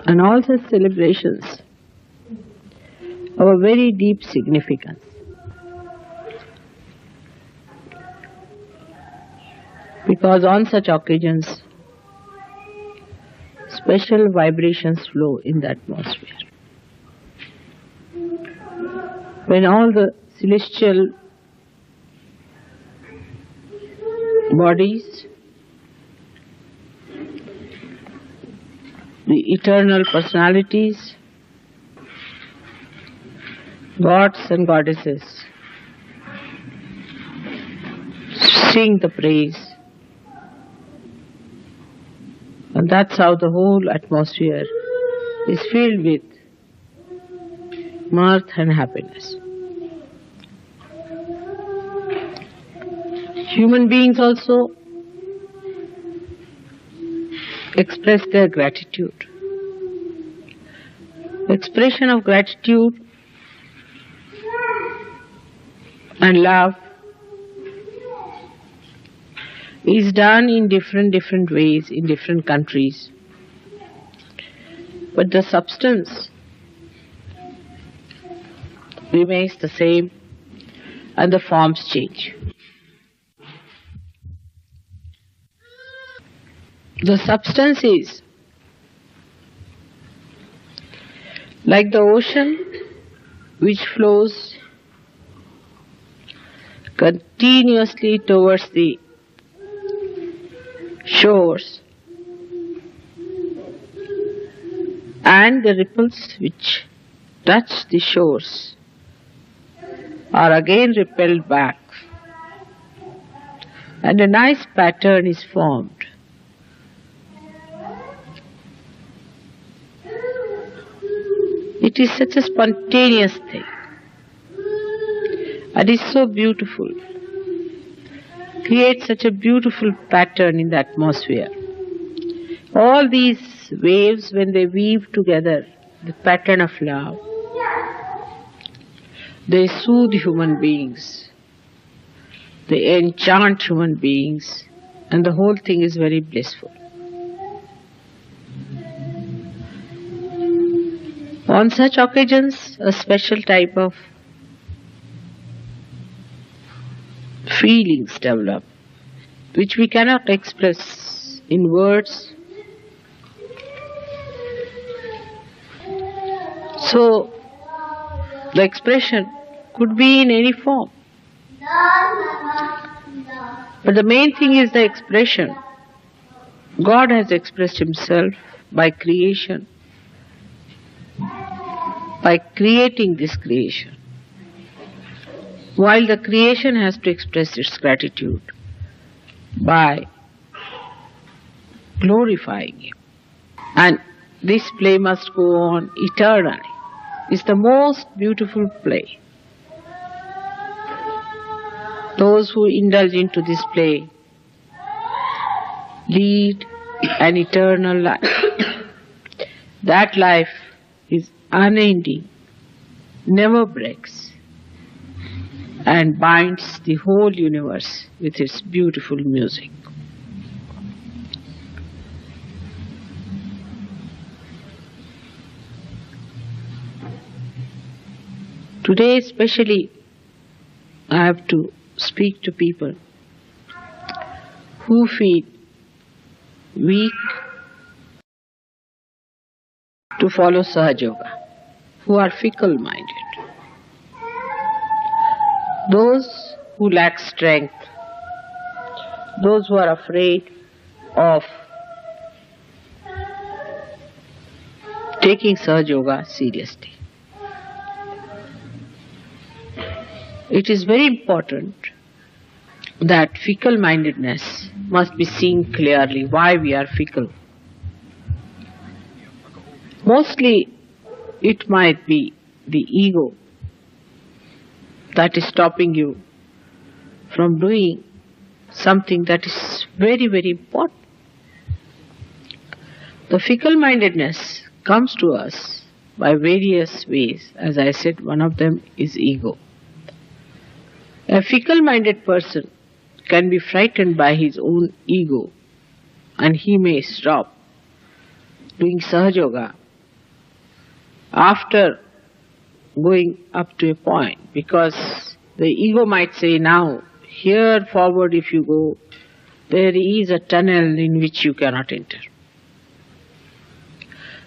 And all such celebrations have a very deep significance. Because on such occasions, special vibrations flow in the atmosphere. When all the celestial bodies, the eternal personalities, gods and goddesses sing the praise, and that's how the whole atmosphere is filled with mirth and happiness. Human beings also express their gratitude. Expression of gratitude and love is done in different ways in different countries. But the substance remains the same and the forms change. The substance is like the ocean which flows continuously towards the shores, and the ripples which touch the shores are again repelled back, and a nice pattern is formed. It is such a spontaneous thing, and is so beautiful. Creates such a beautiful pattern in the atmosphere. All these waves, when they weave together the pattern of love, they soothe human beings, they enchant human beings, and the whole thing is very blissful. On such occasions, a special type of feelings develop, which we cannot express in words. So, the expression could be in any form. But the main thing is the expression. God has expressed Himself by creation, by creating this creation, while the creation has to express its gratitude by glorifying Him. And this play must go on eternally. It's the most beautiful play. Those who indulge into this play lead an eternal life. That life is unending, never breaks, and binds the whole universe with its beautiful music. Today especially, I have to speak to people who feel weak to follow Sahaja Yoga, who are fickle-minded, those who lack strength, those who are afraid of taking Sahaja Yoga seriously. It is very important that fickle-mindedness must be seen clearly, why we are fickle. Mostly it might be the ego that is stopping you from doing something that is very, very important. The fickle-mindedness comes to us by various ways. As I said, one of them is ego. A fickle-minded person can be frightened by his own ego, and he may stop doing Sahaja Yoga after going up to a point, because the ego might say, now, here forward if you go, there is a tunnel in which you cannot enter.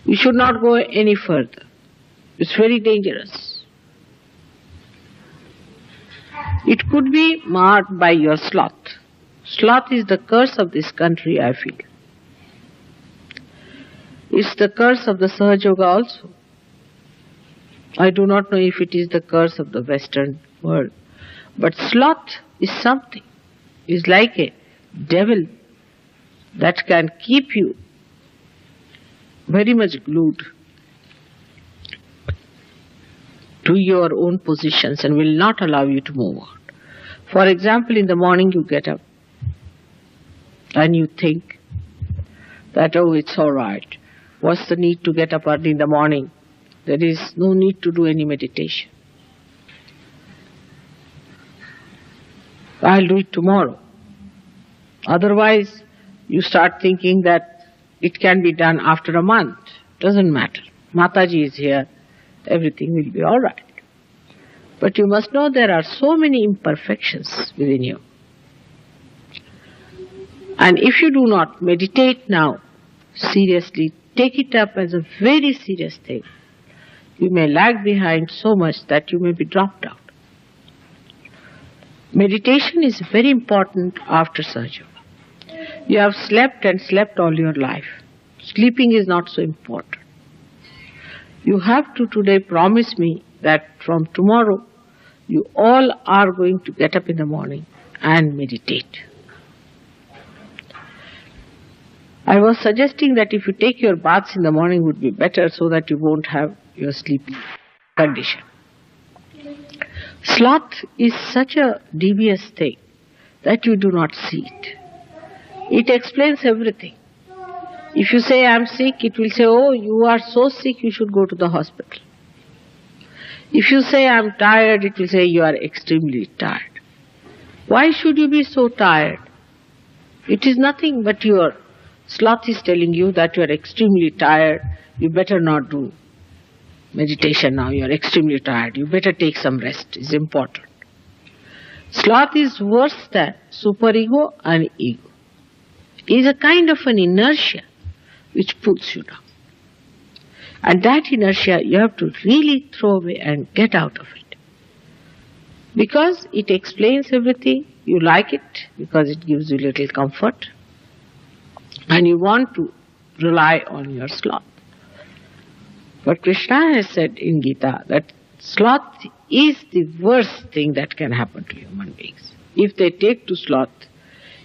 You should not go any further. It's very dangerous. It could be marked by your sloth. Sloth is the curse of this country, I feel. It's the curse of the Sahaja Yoga also. I do not know if it is the curse of the Western world. But sloth is something. It's like a devil that can keep you very much glued to your own positions and will not allow you to move on. For example, in the morning you get up and you think that, oh, it's all right. What's the need to get up early in the morning? There is no need to do any meditation. I'll do it tomorrow. Otherwise, you start thinking that it can be done after a month. Doesn't matter. Mataji is here. Everything will be all right. But you must know there are so many imperfections within you. And if you do not meditate now, seriously, take it up as a very serious thing, you may lag behind so much that you may be dropped out. Meditation is very important after Sahaja Yoga. You have slept and slept all your life. Sleeping is not so important. You have to today promise me that from tomorrow you all are going to get up in the morning and meditate. I was suggesting that if you take your baths in the morning would be better so that you won't have your sleeping condition. Sloth is such a devious thing that you do not see it. It explains everything. If you say, I am sick, it will say, oh, you are so sick, you should go to the hospital. If you say, I am tired, it will say, you are extremely tired. Why should you be so tired? It is nothing but your sloth is telling you that you are extremely tired, you better not do meditation now, you are extremely tired, you better take some rest, it's important. Sloth is worse than superego and ego. It is a kind of an inertia which pulls you down. And that inertia you have to really throw away and get out of it. Because it explains everything, you like it because it gives you little comfort, and you want to rely on your sloth. But Krishna has said in Gita that sloth is the worst thing that can happen to human beings. If they take to sloth,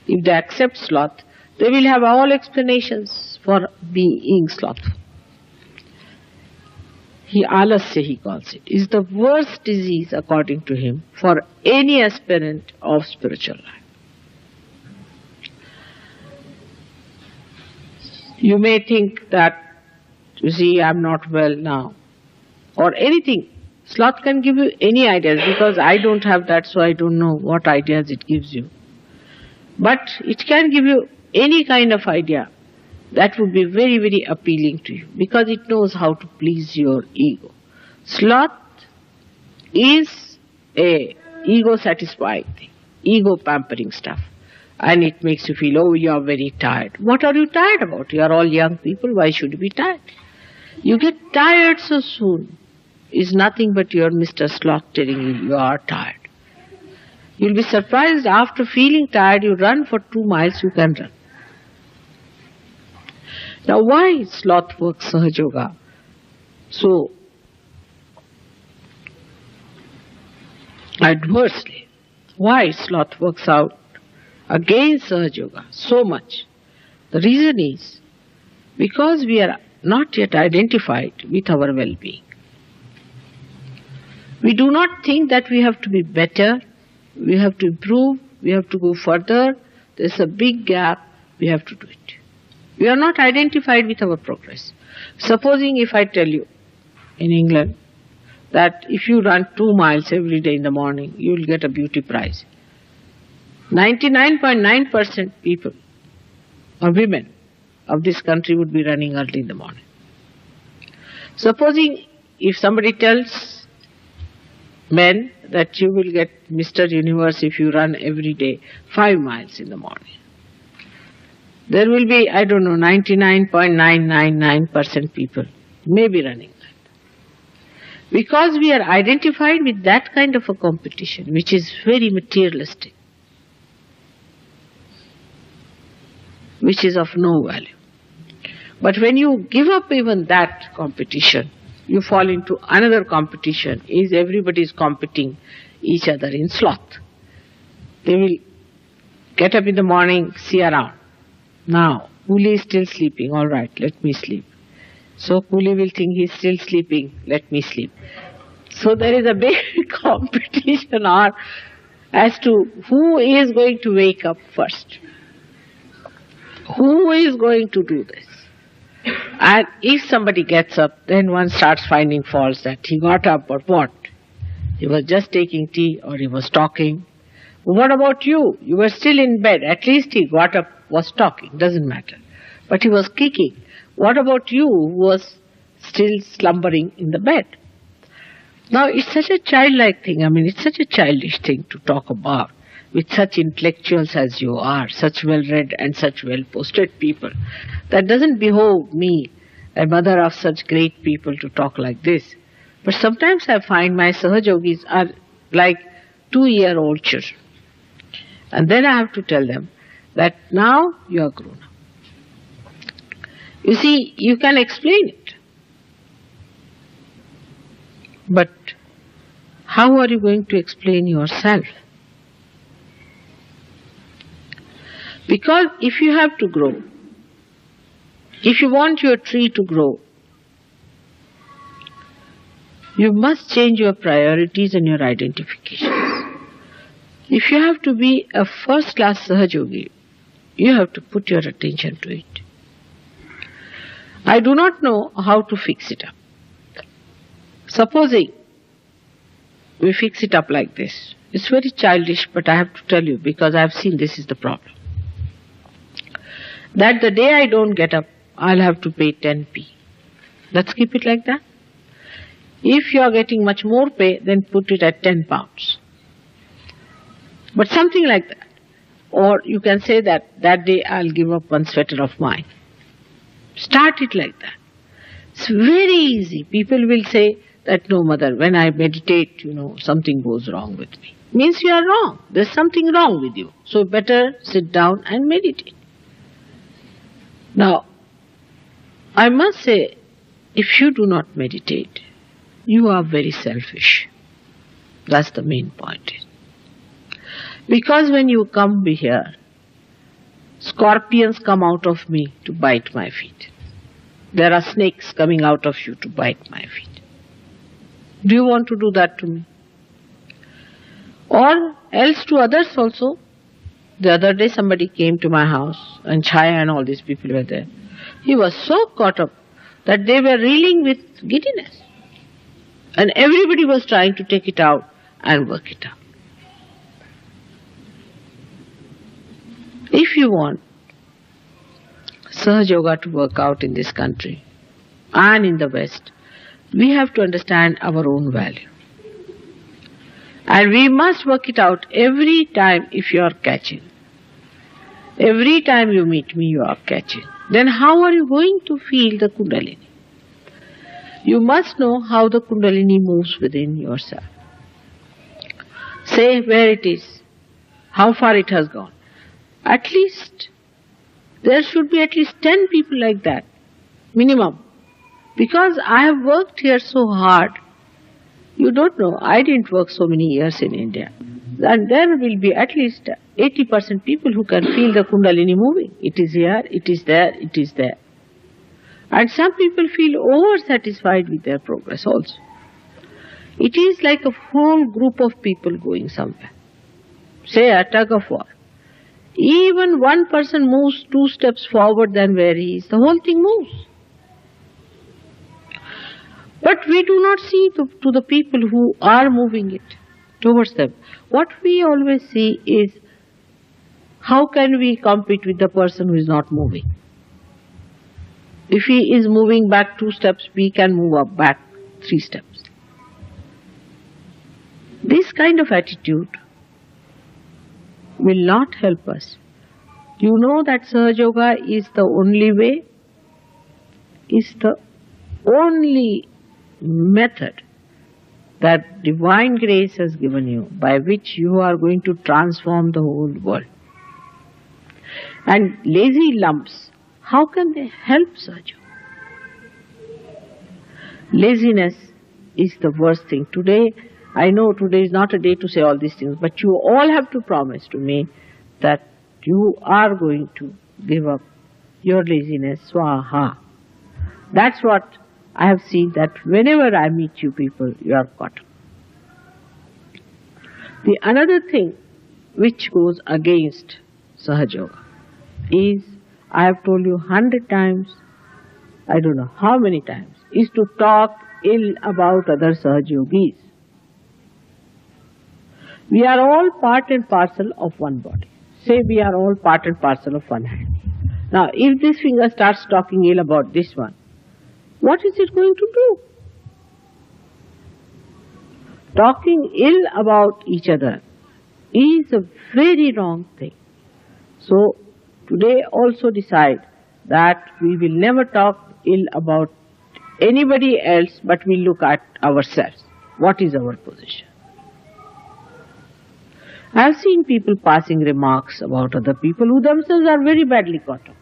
if they accept sloth, they will have all explanations for being slothful. Alasya, he calls it, is the worst disease according to him for any aspirant of spiritual life. You may think that, you see, I am not well now, or anything. Sloth can give you any ideas, because I don't have that, so I don't know what ideas it gives you. But it can give you any kind of idea that would be very, very appealing to you, because it knows how to please your ego. Sloth is a ego-satisfying thing, ego-pampering stuff. And it makes you feel, oh, you are very tired. What are you tired about? You are all young people, why should you be tired? You get tired so soon is nothing but your Mr. Sloth telling you you are tired. You'll be surprised, after feeling tired, you run for 2 miles, you can run. Now why sloth works Sahaja Yoga so adversely? Why sloth works out against Sahaja Yoga so much? The reason is because we are not yet identified with our well-being. We do not think that we have to be better, we have to improve, we have to go further, there's a big gap, we have to do it. We are not identified with our progress. Supposing if I tell you in England that if you run 2 miles every day in the morning, you will get a beauty prize. 99.9% people or women of this country would be running early in the morning. Supposing if somebody tells men that you will get Mr. Universe if you run every day 5 miles in the morning, there will be, 99.999% people maybe running that. Because we are identified with that kind of a competition, which is very materialistic, which is of no value. But when you give up even that competition, you fall into another competition, is everybody is competing each other in sloth. They will get up in the morning, see around. Now, Coolie is still sleeping, all right, let me sleep. So Coolie will think he is still sleeping, let me sleep. So there is a big competition as to who is going to wake up first. Who is going to do this? And if somebody gets up, then one starts finding faults that he got up or what. He was just taking tea or he was talking. What about you? You were still in bed. At least he got up, was talking. Doesn't matter. But he was kicking. What about you who was still slumbering in the bed? Now it's such a childlike thing. It's such a childish thing to talk about with such intellectuals as you are, such well-read and such well-posted people. That doesn't behove me, a mother of such great people, to talk like this. But sometimes I find my Sahajogis are like 2-year-old children. And then I have to tell them that now you are grown up. You see, you can explain it. But how are you going to explain yourself? Because if you have to grow, if you want your tree to grow, you must change your priorities and your identifications. If you have to be a first-class Sahajogi, you have to put your attention to it. I do not know how to fix it up. Supposing we fix it up like this. It's very childish, but I have to tell you because I have seen this is the problem. That the day I don't get up, I'll have to pay 10p. Let's keep it like that. If you are getting much more pay, then put it at 10 pounds. But something like that. Or you can say that day I'll give up one sweater of mine. Start it like that. It's very easy. People will say that, no mother, when I meditate, something goes wrong with me. Means you are wrong. There's something wrong with you. So better sit down and meditate. Now, I must say, if you do not meditate, you are very selfish. That's the main point. Because when you come here, scorpions come out of me to bite my feet. There are snakes coming out of you to bite my feet. Do you want to do that to me? Or else to others also. The other day somebody came to my house and Chaya and all these people were there. He was so caught up that they were reeling with giddiness. And everybody was trying to take it out and work it out. If you want Sahaja Yoga to work out in this country and in the West, we have to understand our own value. And we must work it out every time if you are catching. Every time you meet me, you are catching. Then how are you going to feel the Kundalini? You must know how the Kundalini moves within yourself. Say where it is, how far it has gone. At least, there should be at least 10 people like that, minimum. Because I have worked here so hard. You don't know, I didn't work so many years in India. And there will be at least 80% people who can feel the Kundalini moving. It is here, it is there, it is there. And some people feel over-satisfied with their progress also. It is like a whole group of people going somewhere. Say a tug of war. Even one person moves 2 steps forward than where he is, the whole thing moves. But we do not see to the people who are moving it towards them. What we always see is, how can we compete with the person who is not moving? If he is moving back 2 steps, we can move up back 3 steps. This kind of attitude will not help us. You know that Sahaja Yoga is the only way, is the only method that divine grace has given you, by which you are going to transform the whole world. And lazy lumps, how can they help Sahaja Yoga? Laziness is the worst thing. Today, I know today is not a day to say all these things, but you all have to promise to me that you are going to give up your laziness, swaha. That's what I have seen, that whenever I meet you people, you are caught up. The another thing which goes against Sahaja Yoga is, I have told you 100 times, I don't know how many times, is to talk ill about other Sahaja Yogis. We are all part and parcel of one body. Say we are all part and parcel of one hand. Now, if this finger starts talking ill about this one, what is it going to do? Talking ill about each other is a very wrong thing. So, today also decide that we will never talk ill about anybody else, but we look at ourselves. What is our position? I have seen people passing remarks about other people who themselves are very badly caught up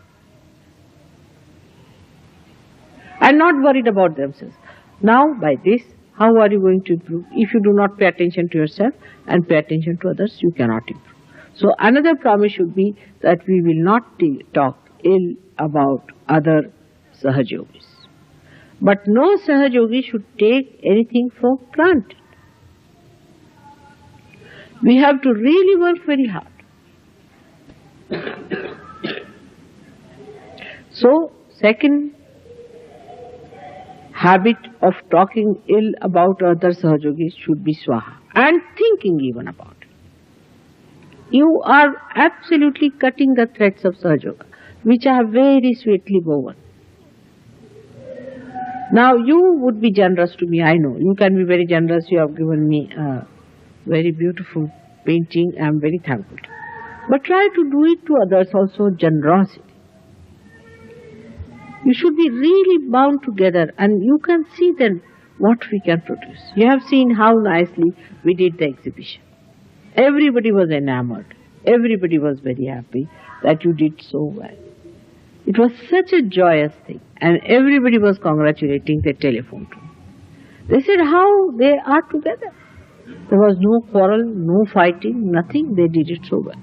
and not worried about themselves. Now, by this, how are you going to improve? If you do not pay attention to yourself and pay attention to others, you cannot improve. So, another promise should be that we will not talk ill about other Sahaja Yogis. But no Sahaja Yogi should take anything for granted. We have to really work very hard. So, second habit of talking ill about other Sahaja Yogis should be swaha, and thinking even about it. You are absolutely cutting the threads of Sahaja Yoga, which are very sweetly woven. Now, you would be generous to me, I know. You can be very generous. You have given me a very beautiful painting. I am very thankful. But try to do it to others also, generosity. You should be really bound together, and you can see then what we can produce. You have seen how nicely we did the exhibition. Everybody was enamored. Everybody was very happy that you did so well. It was such a joyous thing, and everybody was congratulating. They telephoned to me. They said how they are together. There was no quarrel, no fighting, nothing. They did it so well.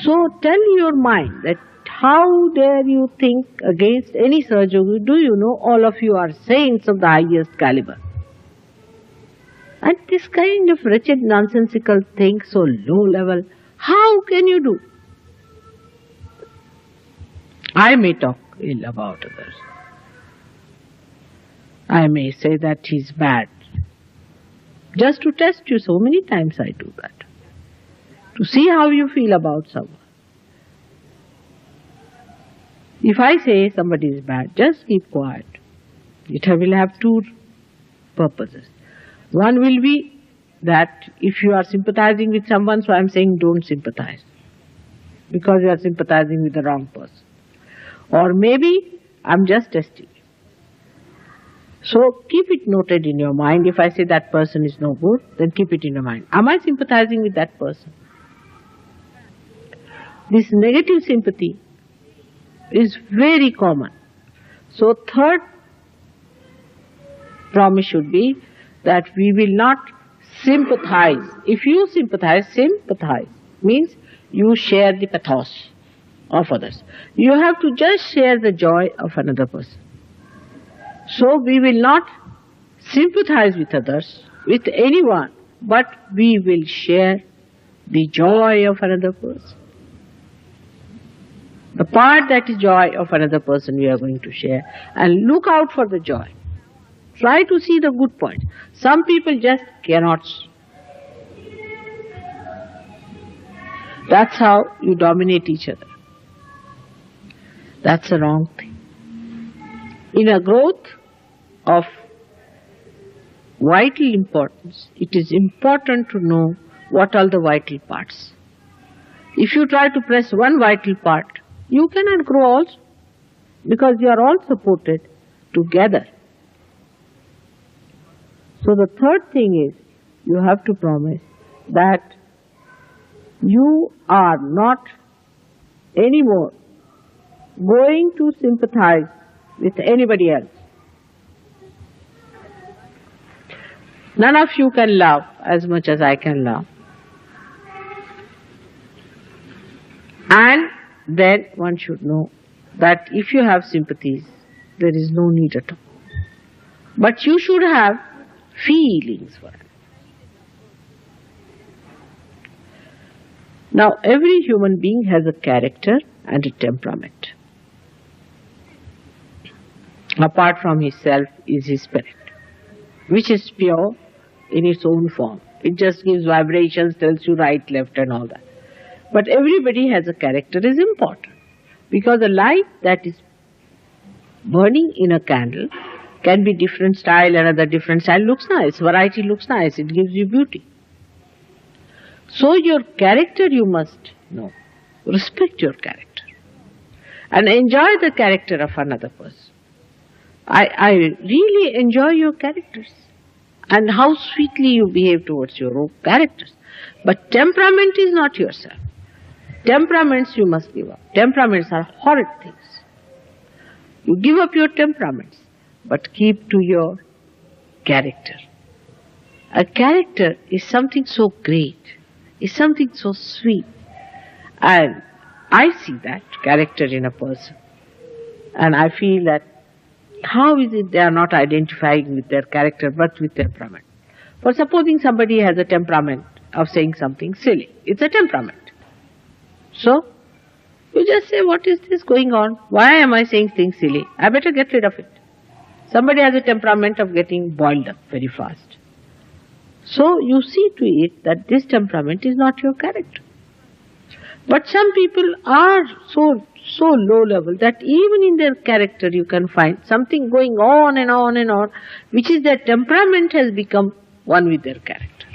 So tell your mind that how dare you think against any Sahaja Yogi? Do you know all of you are saints of the highest caliber? And this kind of wretched nonsensical thing, so low level, how can you do? I may talk ill about others. I may say that he's bad. Just to test you, so many times I do that. To see how you feel about someone. If I say somebody is bad, just keep quiet. It will have two purposes. One will be that if you are sympathizing with someone, so I am saying don't sympathize, because you are sympathizing with the wrong person. Or maybe I am just testing you. So keep it noted in your mind. If I say that person is no good, then keep it in your mind. Am I sympathizing with that person? This negative sympathy is very common. So third promise should be that we will not sympathize. If you sympathize means you share the pathos of others. You have to just share the joy of another person. So we will not sympathize with others, with anyone, but we will share the joy of another person. The part that is joy of another person we are going to share, and look out for the joy. Try to see the good point. Some people just cannot. That's how you dominate each other. That's a wrong thing. In a growth of vital importance, it is important to know what are the vital parts. If you try to press one vital part, you cannot grow also, because you are all supported together. So the third thing is, you have to promise that you are not anymore going to sympathize with anybody else. None of you can love as much as I can love. And then one should know that if you have sympathies, there is no need at all. But you should have feelings for it. Now, every human being has a character and a temperament. Apart from his self is his spirit, which is pure in its own form. It just gives vibrations, tells you right, left and all that. But everybody has a character is important, because the light that is burning in a candle can be different style, another different style looks nice, variety looks nice, it gives you beauty. So your character you must know, respect your character and enjoy the character of another person. I really enjoy your characters and how sweetly you behave towards your own characters. But temperament is not yourself. Temperaments you must give up. Temperaments are horrid things. You give up your temperaments, but keep to your character. A character is something so great, is something so sweet. And I see that character in a person. And I feel that how is it they are not identifying with their character but with temperament? For supposing somebody has a temperament of saying something silly. It's a temperament. So, you just say, what is this going on? Why am I saying things silly? I better get rid of it. Somebody has a temperament of getting boiled up very fast. So, you see to it that this temperament is not your character. But some people are so low level that even in their character you can find something going on and on and on, which is their temperament has become one with their character.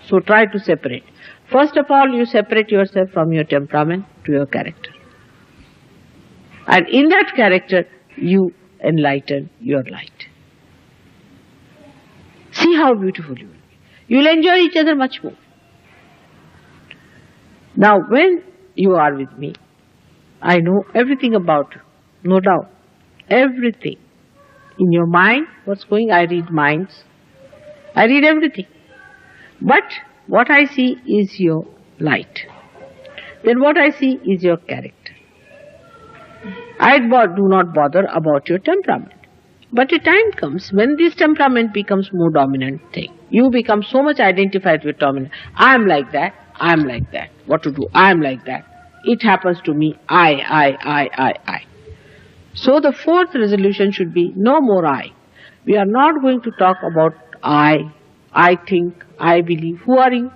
So try to separate. First of all, you separate yourself from your temperament to your character. And in that character, you enlighten your light. See how beautiful you will be. You will enjoy each other much more. Now, when you are with me, I know everything about you, no doubt. Everything. In your mind, what's going, I read minds. I read everything. But what I see is your light. Then what I see is your character. I do not bother about your temperament. But a time comes when this temperament becomes more dominant thing. You become so much identified with dominant. I am like that. I am like that. What to do? I am like that. It happens to me. I. So the fourth resolution should be no more I. We are not going to talk about I think, I believe. Who are you?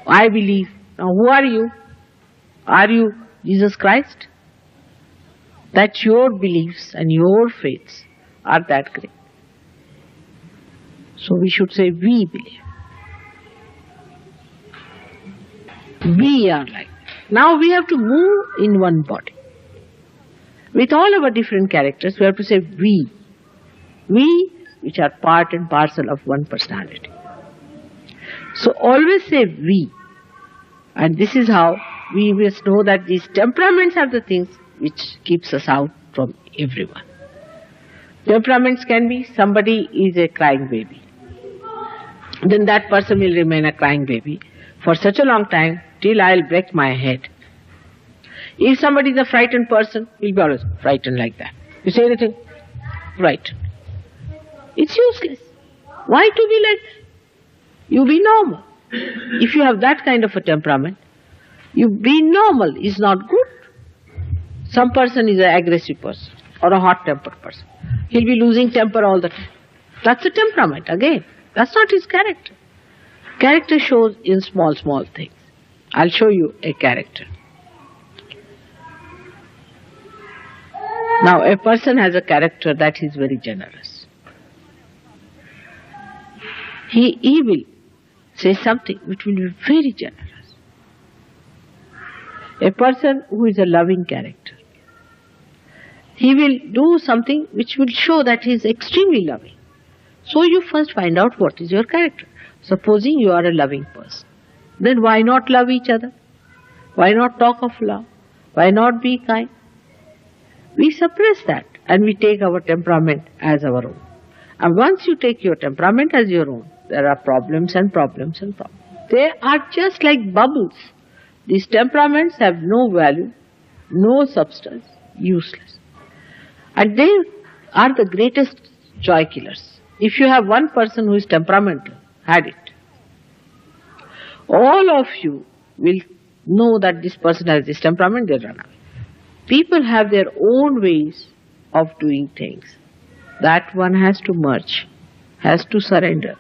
I believe. Now who are you? Are you Jesus Christ? That your beliefs and your faiths are that great. So we should say we believe. We are like that. Now we have to move in one body. With all our different characters, we have to say we. We, which are part and parcel of one personality. So always say we. And this is how we must know that these temperaments are the things which keeps us out from everyone. Temperaments can be somebody is a crying baby. Then that person will remain a crying baby for such a long time till I'll break my head. If somebody is a frightened person, he'll be always frightened like that. You say anything? Frightened. It's useless. Why to be like that? You be normal. If you have that kind of a temperament, you be normal is not good. Some person is an aggressive person or a hot-tempered person. He'll be losing temper all the time. That's a temperament again. That's not his character. Character shows in small things. I'll show you a character. Now, a person has a character that is very generous. he will say something which will be very generous. A person who is a loving character, he will do something which will show that he is extremely loving. So you first find out what is your character. Supposing you are a loving person, then why not love each other? Why not talk of love? Why not be kind? We suppress that and we take our temperament as our own. And once you take your temperament as your own, there are problems and problems and problems. They are just like bubbles. These temperaments have no value, no substance, useless. And they are the greatest joy killers. If you have one person who is temperamental, had it. All of you will know that this person has this temperament, they run away. People have their own ways of doing things. That one has to merge, has to surrender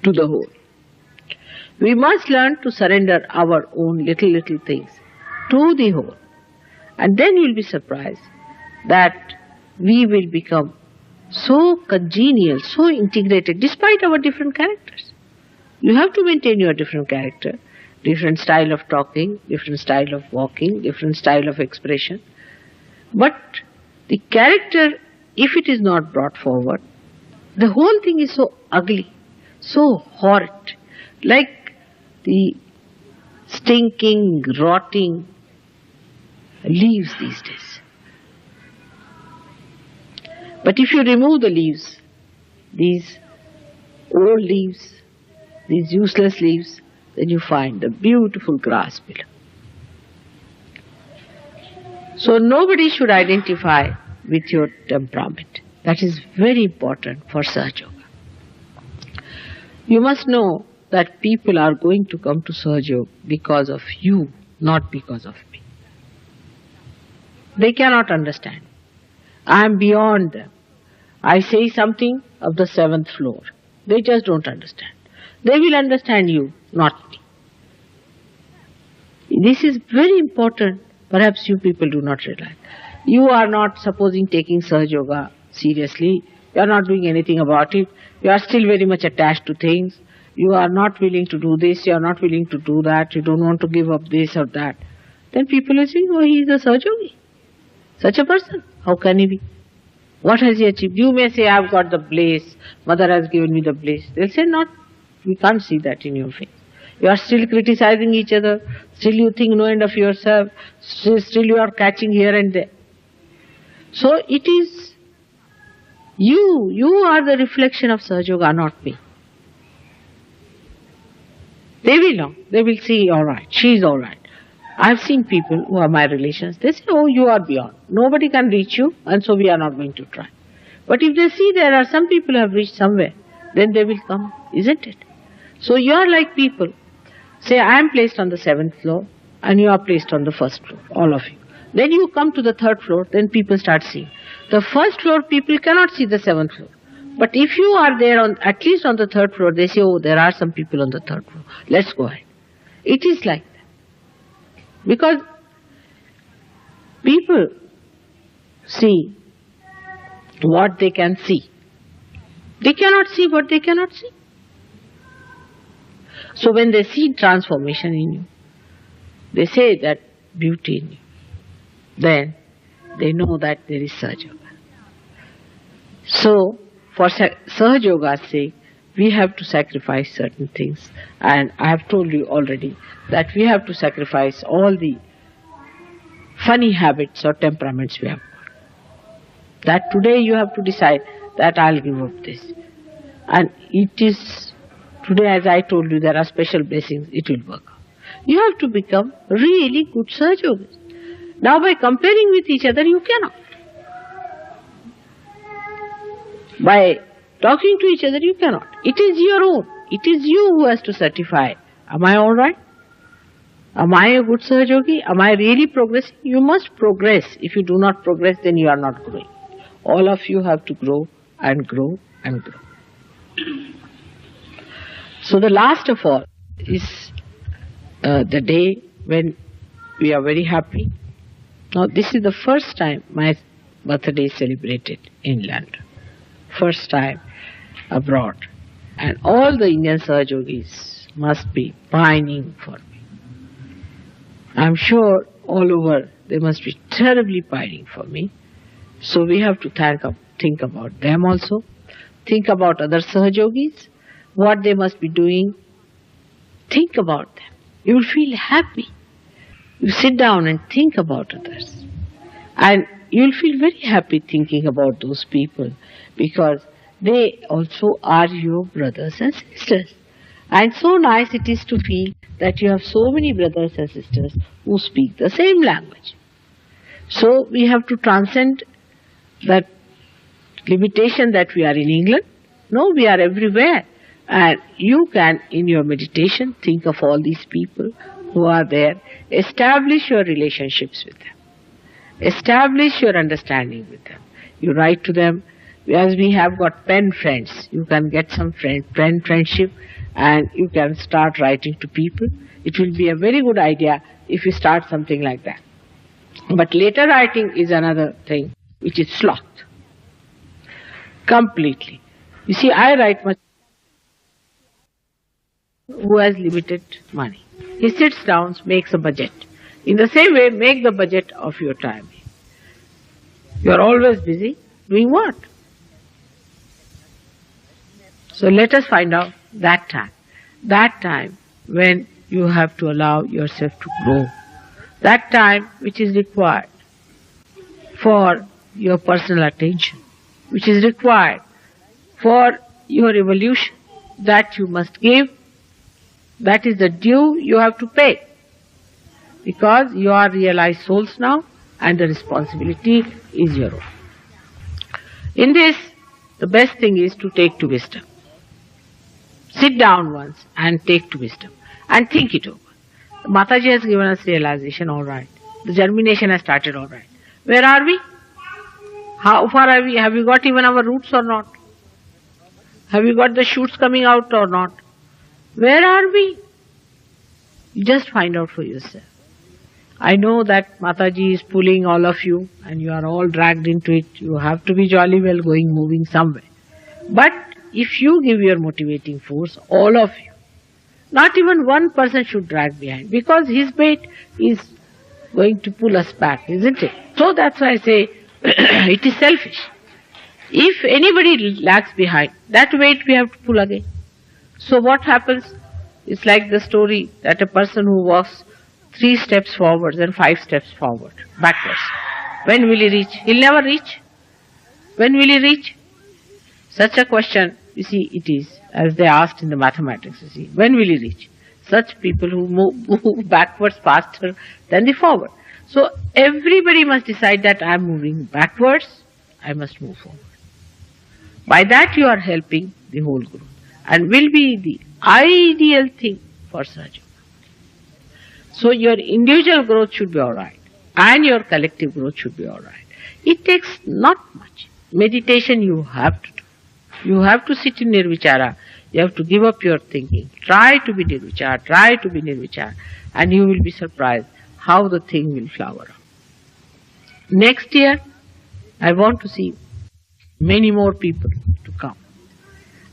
to the whole. We must learn to surrender our own little things to the whole. And then you will be surprised that we will become so congenial, so integrated, despite our different characters. You have to maintain your different character, different style of talking, different style of walking, different style of expression. But the character, if it is not brought forward, the whole thing is so ugly, so horrid, like the stinking, rotting leaves these days. But if you remove the leaves, these old leaves, these useless leaves, then you find the beautiful grass below. So nobody should identify with your temperament. That is very important for Sahaja Yoga. You must know that people are going to come to Sahaja Yoga because of you, not because of me. They cannot understand. I am beyond them. I say something of the 7th floor. They just don't understand. They will understand you, not me. This is very important. Perhaps you people do not realize. You are not, supposing, taking Sahaja Yoga seriously. You are not doing anything about it. You are still very much attached to things. You are not willing to do this. You are not willing to do that. You don't want to give up this or that. Then people will say, oh, he is a Sahaja Yogi. Such a person. How can he be? What has he achieved? You may say, I have got the bliss. Mother has given me the bliss. They'll say, not. We can't see that in your face. You are still criticizing each other. Still you think no end of yourself. Still you are catching here and there. So it is you. You are the reflection of Sahaja Yoga, not me. They will know. They will see, all right, she is all right. I have seen people who are my relations. They say, oh, you are beyond. Nobody can reach you, and so we are not going to try. But if they see there are some people who have reached somewhere, then they will come, isn't it? So you are like people. Say, I am placed on the 7th floor, and you are placed on the 1st floor, all of you. Then you come to the 3rd floor, then people start seeing. The 1st floor people cannot see the 7th floor. But if you are there on at least on the 3rd floor, they say, oh, there are some people on the 3rd floor. Let's go ahead. It is like that. Because people see what they can see. They cannot see what they cannot see. So when they see transformation in you, they say that beauty in you, then they know that there is Sahaja Yoga. So for Sahaja Yoga's sake, we have to sacrifice certain things. And I have told you already that we have to sacrifice all the funny habits or temperaments we have got. That today you have to decide that I'll give up this. And it is, today as I told you, there are special blessings, it will work out. You have to become really good Sahaja Yogis. Now by comparing with each other, you cannot. By talking to each other, you cannot. It is your own. It is you who has to certify. Am I all right? Am I a good Sahaja Yogi? Am I really progressing? You must progress. If you do not progress, then you are not growing. All of you have to grow and grow and grow. So the last of all is the day when we are very happy. Now this is the first time my birthday is celebrated in London. First time abroad. And all the Indian Sahajogis must be pining for me. I'm sure all over they must be terribly pining for me. So we have to think about them also. Think about other Sahajogis, what they must be doing. Think about them. You will feel happy. You sit down and think about others. And you will feel very happy thinking about those people, because they also are your brothers and sisters. And so nice it is to feel that you have so many brothers and sisters who speak the same language. So we have to transcend that limitation that we are in England. No, we are everywhere. And you can, in your meditation, think of all these people who are there. Establish your relationships with them. Establish your understanding with them. You write to them. As we have got pen friends, you can get some pen friendship, and you can start writing to people. It will be a very good idea if you start something like that. But later writing is another thing, which is sloth. Completely. You see, I write much who has limited money. He sits down, makes a budget. In the same way, make the budget of your time. You are always busy. Doing what? So let us find out that time when you have to allow yourself to grow, that time which is required for your personal attention, which is required for your evolution, that you must give. That is the due you have to pay, because you are realized souls now and the responsibility is your own. In this, the best thing is to take to wisdom. Sit down once and take to wisdom and think it over. Mataji has given us realization, all right. The germination has started, all right. Where are we? How far are we? Have we got even our roots or not? Have we got the shoots coming out or not? Where are we? You just find out for yourself. I know that Mataji is pulling all of you and you are all dragged into it. You have to be jolly well going, moving somewhere. But if you give your motivating force, all of you, not even one person should drag behind, because his weight is going to pull us back, isn't it? So that's why I say it is selfish. If anybody lags behind, that weight we have to pull again. So what happens? It's like the story that a person who walks 3 steps forwards and 5 steps backwards. When will he reach? He'll never reach. When will he reach? Such a question, you see, it is, as they asked in the mathematics, you see, when will he reach? Such people who move backwards faster than the forward. So everybody must decide that I am moving backwards, I must move forward. By that you are helping the whole group, and will be the ideal thing for Sahaja. So your individual growth should be alright, and your collective growth should be alright. It takes not much. Meditation you have to do. You have to sit in nirvichara. You have to give up your thinking. Try to be nirvichara, and you will be surprised how the thing will flower up. Next year, I want to see many more people to come.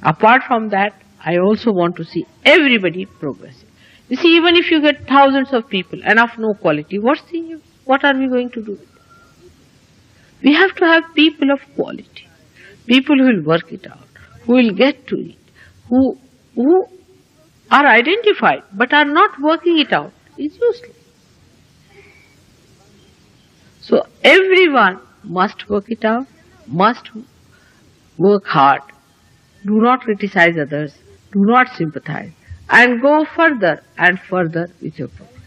Apart from that, I also want to see everybody progressing. You see, even if you get thousands of people and of no quality, what are we going to do with it? We have to have people of quality, people who will work it out, who will get to it, who are identified but are not working it out. It's useless. So everyone must work it out, must work hard. Do not criticize others, do not sympathize, and go further and further with your progress.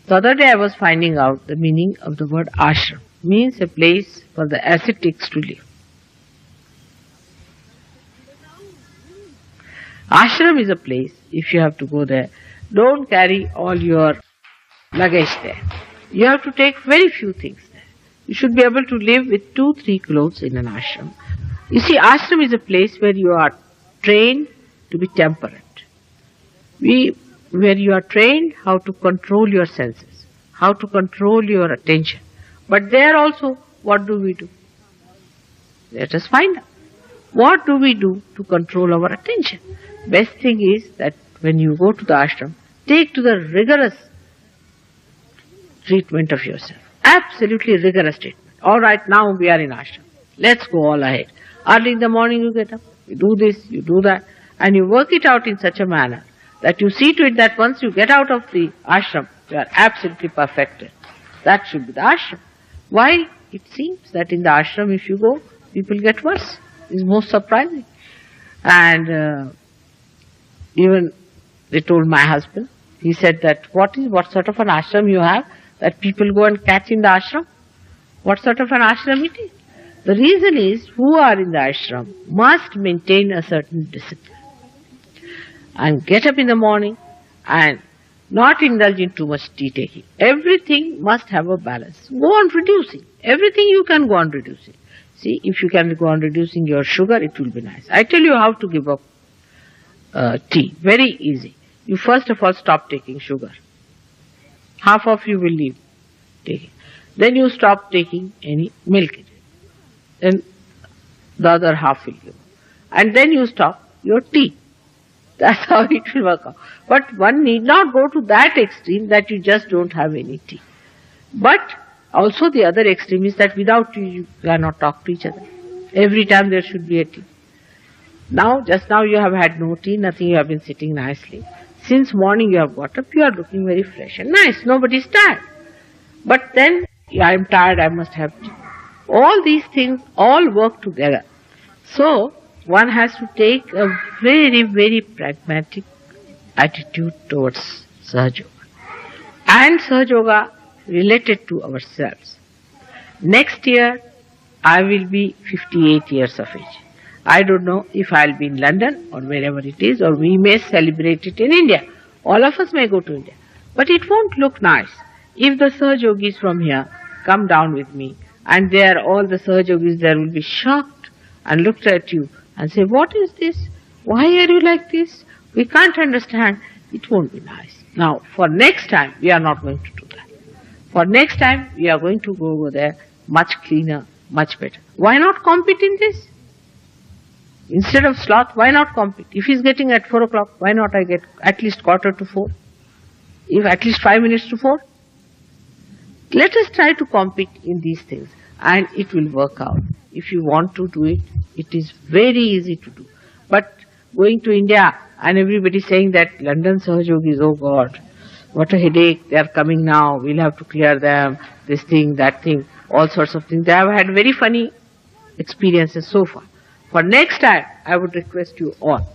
The other day I was finding out the meaning of the word ashram. Means a place for the ascetics to live. Ashram is a place, if you have to go there, don't carry all your luggage there. You have to take very few things there. You should be able to live with 2-3 clothes in an ashram. You see, ashram is a place where you are trained to be temperate. Where you are trained how to control your senses, how to control your attention. But there also, what do? Let us find out. What do we do to control our attention? Best thing is that when you go to the ashram, take to the rigorous treatment of yourself. Absolutely rigorous treatment. All right, now we are in ashram. Let's go all ahead. Early in the morning you get up, you do this, you do that, and you work it out in such a manner that you see to it that once you get out of the ashram, you are absolutely perfected. That should be the ashram. Why? It seems that in the ashram, if you go, people get worse. It's most surprising. And even they told my husband, he said that what sort of an ashram you have that people go and catch in the ashram? What sort of an ashram it is? The reason is, who are in the ashram must maintain a certain discipline and get up in the morning and not indulge in too much tea taking. Everything must have a balance. Go on reducing. Everything you can go on reducing. See, if you can go on reducing your sugar, it will be nice. I tell you how to give up tea. Very easy. You first of all stop taking sugar. Half of you will leave taking. Then you stop taking any milk. Then the other half will give. And then you stop your tea. That's how it will work out. But one need not go to that extreme that you just don't have any tea. But also the other extreme is that without tea you cannot talk to each other. Every time there should be a tea. Now, just now you have had no tea, nothing, you have been sitting nicely. Since morning you have got up, you are looking very fresh and nice. Nobody is tired. But then, I am tired, I must have tea. All these things all work together. So, one has to take a very, very pragmatic attitude towards Sahaja Yoga. And Sahaja Yoga related to ourselves. Next year, I will be 58 years of age. I don't know if I'll be in London or wherever it is, or we may celebrate it in India. All of us may go to India. But it won't look nice if the Sahaja Yogis from here come down with me, and there all the Sahaja Yogis there will be shocked and looked at you and say, what is this? Why are you like this? We can't understand. It won't be nice. Now, for next time, we are not going to do that. For next time, we are going to go over there much cleaner, much better. Why not compete in this? Instead of sloth, why not compete? If he's getting at 4 o'clock, why not I get at least 3:45? If at least 5 minutes to 4? Let us try to compete in these things, and it will work out. If you want to do it, it is very easy to do. But going to India and everybody saying that London Sahaja Yogis, oh God, what a headache, they are coming now, we'll have to clear them, this thing, that thing, all sorts of things. They have had very funny experiences so far. For next time, I would request you all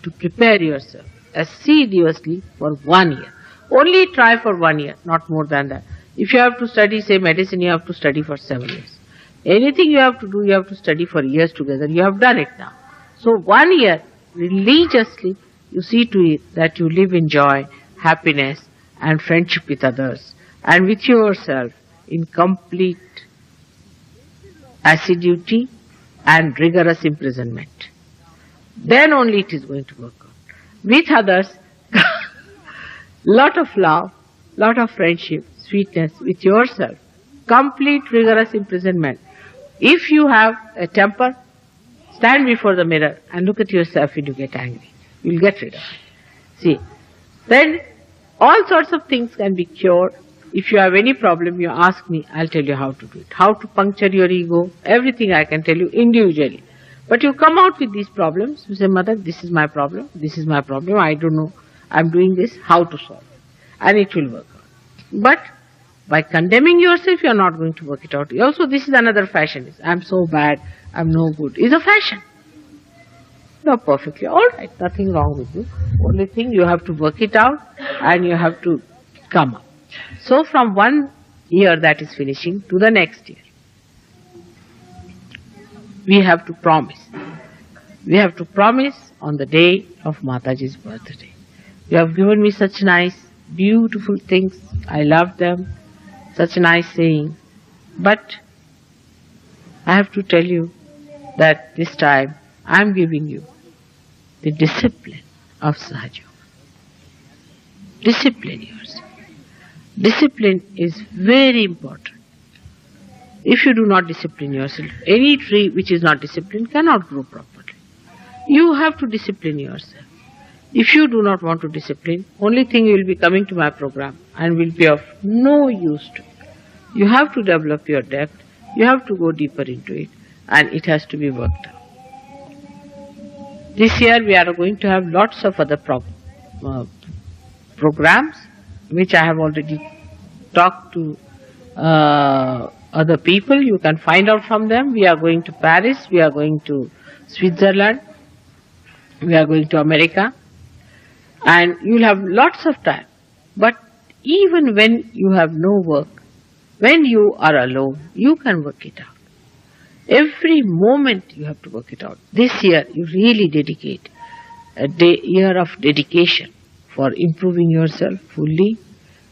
to prepare yourself assiduously for 1 year. Only try for 1 year, not more than that. If you have to study, say medicine, you have to study for 7 years. Anything you have to do, you have to study for years together. You have done it now. So 1 year, religiously, you see to it that you live in joy, happiness, and friendship with others, and with yourself in complete assiduity and rigorous imprisonment. Then only it is going to work out. With others, lot of love, lot of friendship, sweetness. With yourself, complete rigorous imprisonment. If you have a temper, stand before the mirror and look at yourself when you get angry. You'll get rid of it. See, then all sorts of things can be cured. If you have any problem, you ask me, I'll tell you how to do it. How to puncture your ego, everything I can tell you individually. But you come out with these problems, you say, Mother, this is my problem, I don't know, I'm doing this, how to solve it. And it will work out. But by condemning yourself, you are not going to work it out. Also, this is another fashion. I'm so bad, I'm no good. It's a fashion. You are perfectly alright, nothing wrong with you. Only thing, you have to work it out and you have to come up. So from 1 year that is finishing to the next year, we have to promise. We have to promise on the day of Mataji's birthday. You have given me such nice, beautiful things. I love them. Such nice saying. But I have to tell you that this time I am giving you the discipline of Sahaja Yoga. Discipline yourself. Discipline is very important. if you do not discipline yourself, any tree which is not disciplined cannot grow properly. You have to discipline yourself. If you do not want to discipline, only thing you will be coming to my program and will be of no use to you. You have to develop your depth, you have to go deeper into it, and it has to be worked out. This year we are going to have lots of other programs, which I have already talked to other people. You can find out from them. We are going to Paris, we are going to Switzerland, we are going to America, and you will have lots of time. But even when you have no work, when you are alone, you can work it out. Every moment you have to work it out. This year you really dedicate a year of dedication for improving yourself fully,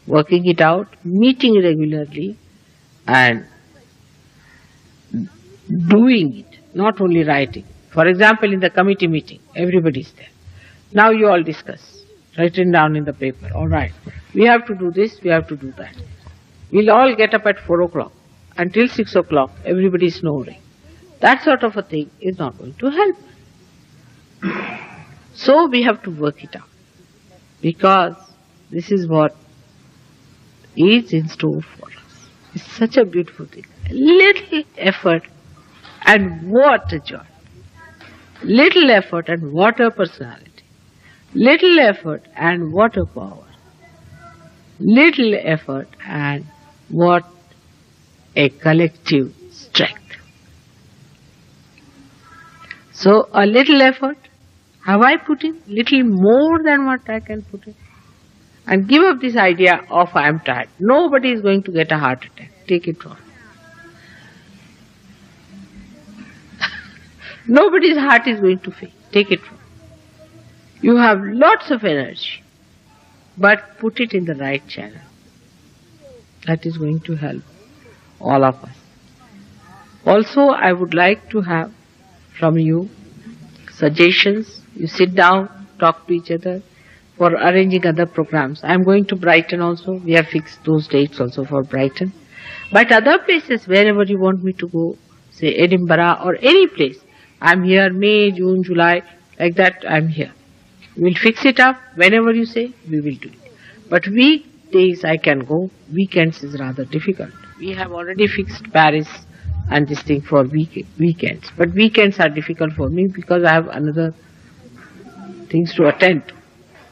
working it out, meeting regularly, and doing it, not only writing. For example, in the committee meeting, everybody is there. Now you all discuss, written down in the paper. All right, we have to do this, we have to do that. We'll all get up at 4 o'clock. Until 6 o'clock, everybody is snoring. That sort of a thing is not going to help. So we have to work it out, because this is what is in store for us. It's such a beautiful thing. Little effort and what a joy. Little effort and what a personality. Little effort and what a power. Little effort and what a collective strength. So a little effort, have I put in little more than what I can put in? And give up this idea of I am tired. Nobody is going to get a heart attack. Take it from me. Nobody's heart is going to fail. Take it from me. You have lots of energy, but put it in the right channel. That is going to help all of us. Also, I would like to have from you suggestions. You sit down, talk to each other for arranging other programs. I am going to Brighton also. We have fixed those dates also for Brighton. But other places, wherever you want me to go, say Edinburgh or any place, I am here, May, June, July, like that I am here. We will fix it up. Whenever you say, we will do it. But weekdays I can go, weekends is rather difficult. We have already fixed Paris and this thing for weekends. But weekends are difficult for me because I have another things to attend to.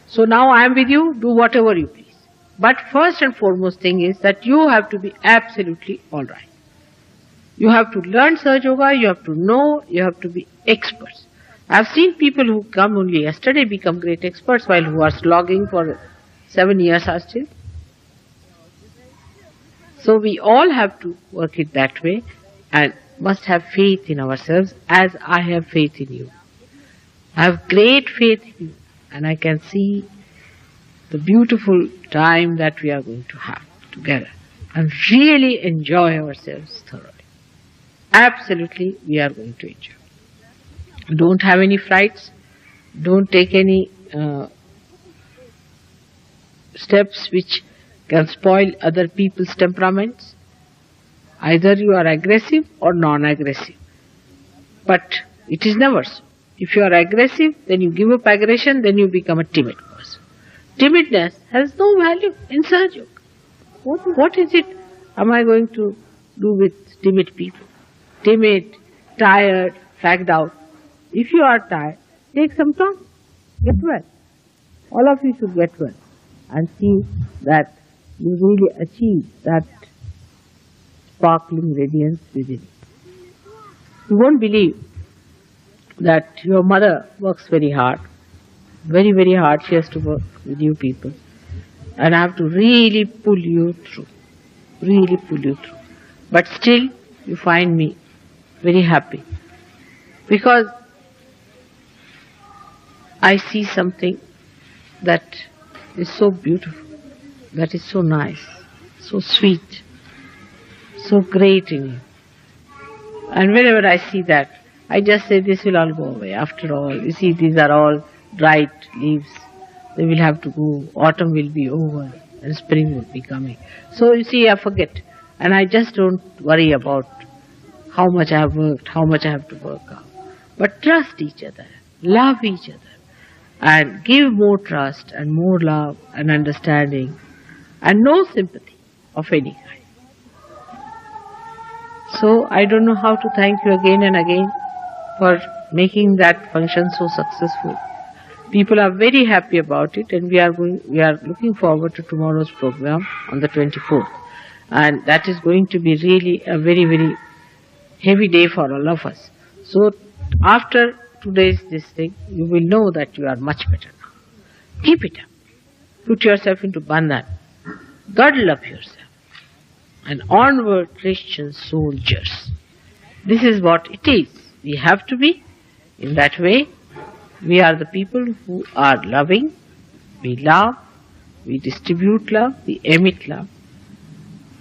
So now I am with you, do whatever you please. But first and foremost thing is that you have to be absolutely alright. You have to learn Sahaja Yoga, you have to know, you have to be experts. I have seen people who come only yesterday become great experts, while who are slogging for 7 years are still. So we all have to work it that way and must have faith in ourselves, as I have faith in you. I have great faith in you, and I can see the beautiful time that we are going to have together and really enjoy ourselves thoroughly. Absolutely, we are going to enjoy. Don't have any frights, don't take any steps which can spoil other people's temperaments. Either you are aggressive or non-aggressive. But it is never so. If you are aggressive, then you give up aggression, then you become a timid person. Timidness has no value in Sahaja Yoga. What is it am I going to do with timid people? Timid, tired, fagged out. If you are tired, take some time. Get well. All of you should get well and see that you really achieve that sparkling radiance within you. You won't believe that your mother works very hard. Very, very hard she has to work with you people. And I have to really pull you through. Really pull you through. But still, you find me very happy. Because I see something that is so beautiful, that is so nice, so sweet, so great in you. And whenever I see that, I just say this will all go away. After all, you see, these are all dried leaves. They will have to go. Autumn will be over and spring will be coming. So you see, I forget. And I just don't worry about how much I have worked, how much I have to work out. But trust each other, love each other, and give more trust and more love and understanding and no sympathy of any kind. So I don't know how to thank you again and again for making that function so successful. People are very happy about it, and we are looking forward to tomorrow's program on the 24th. And that is going to be really a very, very heavy day for all of us. So after today's this thing, you will know that you are much better now. Keep it up. Put yourself into bandhan. Girdle up yourself. And onward, Christian soldiers. This is what it is. We have to be in that way. We are the people who are loving. We love. We distribute love. We emit love.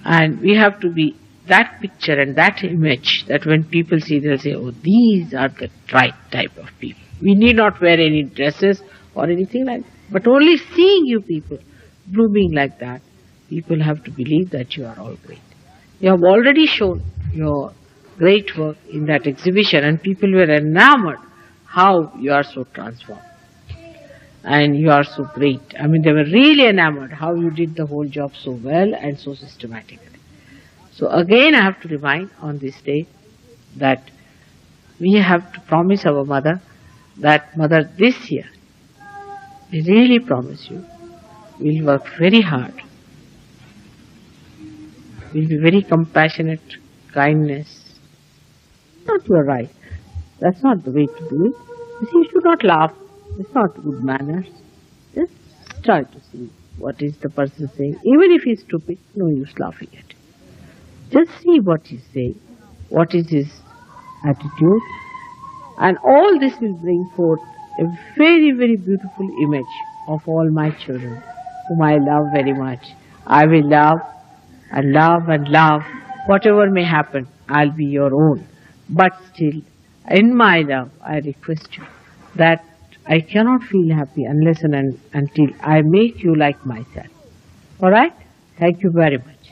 And we have to be that picture and that image that when people see, they'll say, oh, these are the right type of people. We need not wear any dresses or anything like that. But only seeing you people blooming like that, people have to believe that you are all great. You have already shown your great work in that exhibition, and people were enamored how you are so transformed. And you are so great. I mean, they were really enamored how you did the whole job so well and so systematically. So again, I have to remind on this day that we have to promise our mother that, Mother, this year, we really promise you, we'll work very hard. We'll be very compassionate, kindness. Not you are right. That's not the way to do it. You see, you should not laugh. It's not good manners. Just try to see what is the person saying. Even if he's stupid, no use laughing at it. Just see what he's saying, what is his attitude, and all this will bring forth a very, very beautiful image of all my children, whom I love very much. I will love and love and love. Whatever may happen, I'll be your own. But still, in my love, I request you that I cannot feel happy unless and until I make you like myself. Alright? Thank you very much.